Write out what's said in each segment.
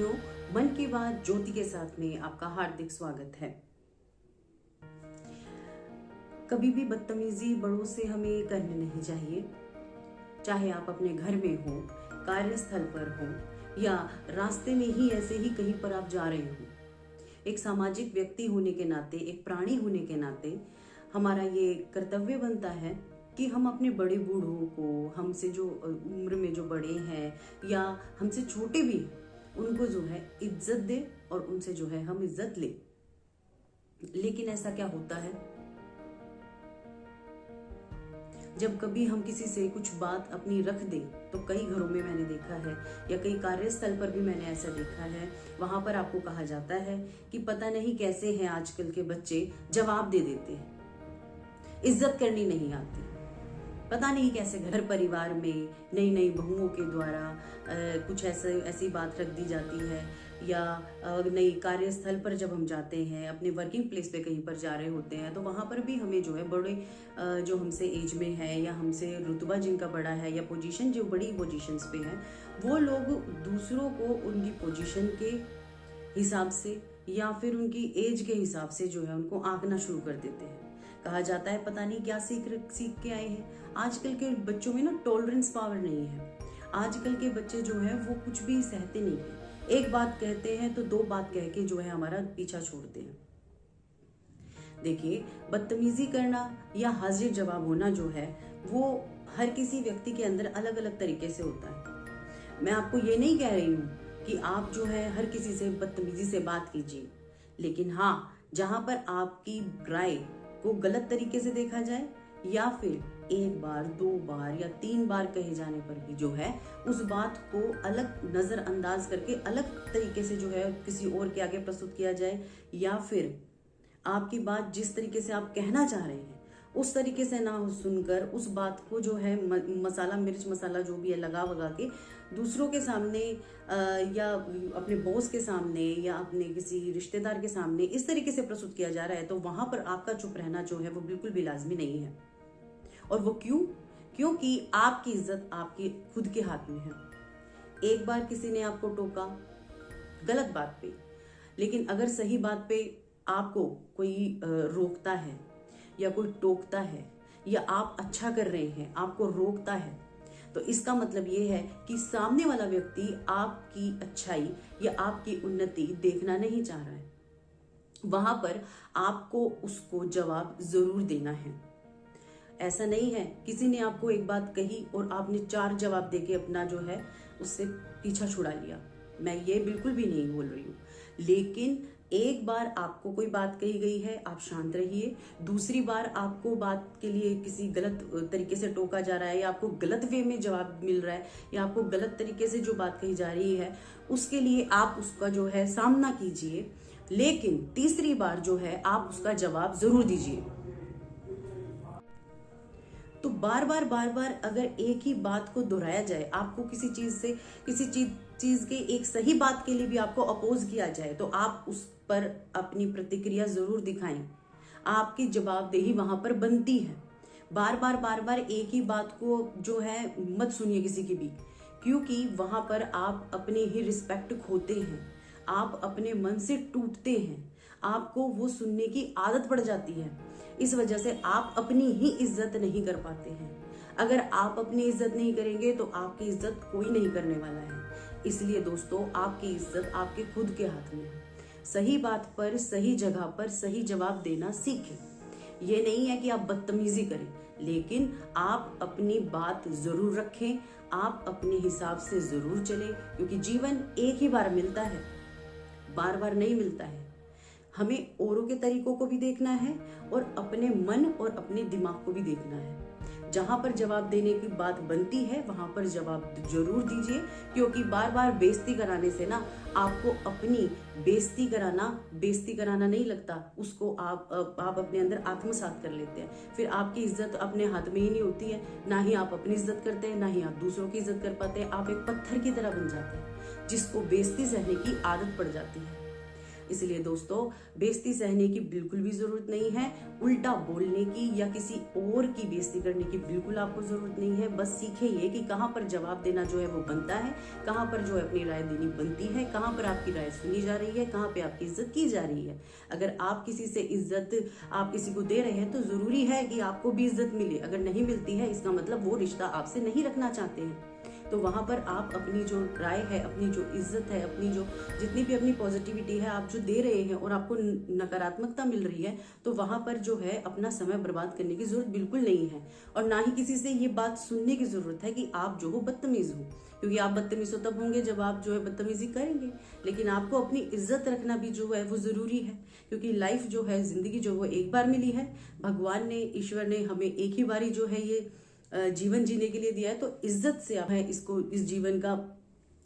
साथियों, मन की बात ज्योति के साथ में आपका हार्दिक स्वागत है। कभी भी बदतमीजी बड़ों से हमें करनी नहीं चाहिए। चाहे आप अपने घर में हो, कार्यस्थल पर हो या रास्ते में ही ऐसे ही कहीं पर आप जा रहे हो, एक सामाजिक व्यक्ति होने के नाते, एक प्राणी होने के नाते हमारा ये कर्तव्य बनता है कि हम अपने बड़े बूढ़ों को, हमसे जो उम्र में जो बड़े हैं या हमसे छोटे भी, उनको जो है इज्जत दे और उनसे जो है हम इज्जत ले। लेकिन ऐसा क्या होता है, जब कभी हम किसी से कुछ बात अपनी रख दें तो कई घरों में मैंने देखा है या कई कार्यस्थल पर भी मैंने ऐसा देखा है, वहां पर आपको कहा जाता है कि पता नहीं कैसे हैं आजकल के बच्चे, जवाब दे देते हैं, इज्जत करनी नहीं आती। पता नहीं कैसे घर परिवार में नई नई बहुओं के द्वारा कुछ ऐसी बात रख दी जाती है या नई कार्यस्थल पर जब हम जाते हैं, अपने वर्किंग प्लेस पे कहीं पर जा रहे होते हैं, तो वहाँ पर भी हमें जो है बड़े जो हमसे एज में है या हमसे रुतबा जिनका बड़ा है या पोजीशन जो बड़ी पोजीशंस पे है, वो लोग दूसरों को उनकी पोजीशन के हिसाब से या फिर उनकी एज के हिसाब से जो है उनको आंकना शुरू कर देते हैं। कहा जाता है पता नहीं क्या सीख के आए हैं। आजकल के बच्चों में ना टॉलरेंस पावर नहीं है। आजकल के बच्चे जो है वो कुछ भी सहते नहीं है। एक बात कहते हैं तो दो बात कह के जो है हमारा पीछा छोड़ते हैं। देखिए, बदतमीजी करना या हाजिर जवाब होना जो है वो हर किसी व्यक्ति के अंदर अलग अलग तरीके से होता है। मैं आपको ये नहीं कह रही हूँ कि आप जो है हर किसी से बदतमीजी से बात कीजिए, लेकिन हाँ, जहां पर आपकी राय को गलत तरीके से देखा जाए या फिर एक बार, दो बार या तीन बार कहे जाने पर भी जो है उस बात को अलग नजरअंदाज करके अलग तरीके से जो है किसी और के आगे प्रस्तुत किया जाए, या फिर आपकी बात जिस तरीके से आप कहना चाह रहे हैं उस तरीके से ना सुनकर उस बात को जो है मसाला, मिर्च मसाला जो भी है लगा वगा के दूसरों के सामने या अपने बॉस के सामने या अपने किसी रिश्तेदार के सामने इस तरीके से प्रस्तुत किया जा रहा है, तो वहां पर आपका चुप रहना जो है वो बिल्कुल भी लाजमी नहीं है। और वो क्यों? क्योंकि आपकी इज्जत आपके खुद के हाथ में है। एक बार किसी ने आपको टोका गलत बात पे, लेकिन अगर सही बात पे आपको कोई रोकता है या कोई टोकता है या आप अच्छा कर रहे हैं आपको रोकता है, तो इसका मतलब ये है कि सामने वाला व्यक्ति आपकी अच्छाई या आपकी उन्नति देखना नहीं चाह रहा है। वहां पर आपको उसको जवाब जरूर देना है। ऐसा नहीं है किसी ने आपको एक बात कही और आपने चार जवाब देके अपना जो है उससे पीछा छुड़ा लिया। मैं ये बिल्कुल भी नहीं बोल रही हूँ, लेकिन एक बार आपको कोई बात कही गई है, आप शांत रहिए। दूसरी बार आपको बात के लिए किसी गलत तरीके से टोका जा रहा है या आपको गलत वे में जवाब मिल रहा है या आपको गलत तरीके से जो बात कही जा रही है उसके लिए आप उसका जो है सामना कीजिए, लेकिन तीसरी बार जो है आप उसका जवाब जरूर दीजिए। तो बार बार अगर एक ही बात को दोहराया जाए, आपको किसी चीज के एक सही बात के लिए भी आपको अपोज किया जाए, तो आप उस पर अपनी प्रतिक्रिया जरूर दिखाएं। आपकी जवाबदेही वहां पर बनती है। बार बार एक ही बात को जो है मत सुनिए किसी की भी, क्योंकि वहां पर आप अपनी ही रिस्पेक्ट खोते हैं, आप अपने मन से टूटते हैं, आपको वो सुनने की आदत पड़ जाती है। इस वजह से आप अपनी ही इज्जत नहीं कर पाते हैं। अगर आप अपनी इज्जत नहीं करेंगे तो आपकी इज्जत कोई नहीं करने वाला है। इसलिए दोस्तों, आपकी इज्जत आपके खुद के हाथ में है। सही बात पर, सही जगह पर सही जवाब देना सीखें। ये नहीं है कि आप बदतमीजी करें, लेकिन आप अपनी बात जरूर रखें, आप अपने हिसाब से जरूर चलें, क्योंकि जीवन एक ही बार मिलता है, बार बार नहीं मिलता है। हमें औरों के तरीकों को भी देखना है और अपने मन और अपने दिमाग को भी देखना है। जहां पर जवाब देने की बात बनती है वहां पर जवाब जरूर दीजिए, क्योंकि बार बार बेइज्जती कराने से ना आपको अपनी बेइज्जती कराना नहीं लगता, उसको आप अपने अंदर आत्मसात कर लेते हैं। फिर आपकी इज्जत अपने हाथ में ही नहीं होती है, ना ही आप अपनी इज्जत करते हैं, ना ही आप दूसरों की इज्जत कर पाते हैं। आप एक पत्थर की तरह बन जाते हैं जिसको बेइज्जती सहने की आदत पड़ जाती है। इसलिए दोस्तों बेइज्जती सहने की बिल्कुल भी जरूरत नहीं है, उल्टा बोलने की या किसी और की बेइज्जती करने की बिल्कुल आपको जरूरत नहीं है। बस सीखे ये कि कहाँ पर जवाब देना जो है वो बनता है, कहाँ पर जो है अपनी राय देनी बनती है, कहाँ पर आपकी राय सुनी जा रही है, कहाँ पे आपकी इज्जत की जा रही है। अगर आप किसी से इज्जत आप किसी को दे रहे हैं तो जरूरी है कि आपको भी इज्जत मिले। अगर नहीं मिलती है इसका मतलब वो रिश्ता आपसे नहीं रखना चाहते हैं। तो वहां पर आप अपनी जो राय है, अपनी जो इज्जत है, अपनी जो जितनी भी अपनी पॉजिटिविटी है आप जो दे रहे हैं और आपको नकारात्मकता मिल रही है, तो वहां पर जो है अपना समय बर्बाद करने की जरूरत बिल्कुल नहीं है। और ना ही किसी से ये बात सुनने की जरूरत है कि आप जो हो बदतमीज हो, क्योंकि आप बदतमीज तो तब होंगे जब आप जो है बदतमीजी करेंगे। लेकिन आपको अपनी इज्जत रखना भी जो है वो जरूरी है, क्योंकि लाइफ जो है, जिंदगी जो वो एक बार मिली है। भगवान ने, ईश्वर ने हमें एक ही बारी जो है ये जीवन जीने के लिए दिया है। तो इज्जत से आप इसको, इस जीवन का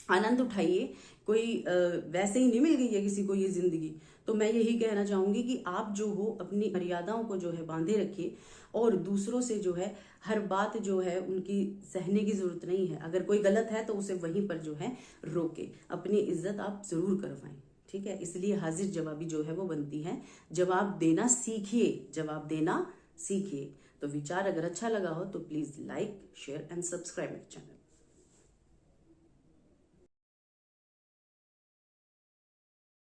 आनंद उठाइए। कोई वैसे ही नहीं मिल गई है किसी को ये जिंदगी। तो मैं यही कहना चाहूंगी कि आप जो हो अपनी मर्यादाओं को जो है बांधे रखिए, और दूसरों से जो है हर बात जो है उनकी सहने की जरूरत नहीं है। अगर कोई गलत है तो उसे वहीं पर जो है रोके, अपनी इज्जत आप जरूर करवाएं। ठीक है, इसलिए हाजिर जवाबी जो है वो बनती है। जवाब देना सीखिए, जवाब देना सीखिए। तो विचार अगर अच्छा लगा हो तो please like, share and subscribe my channel.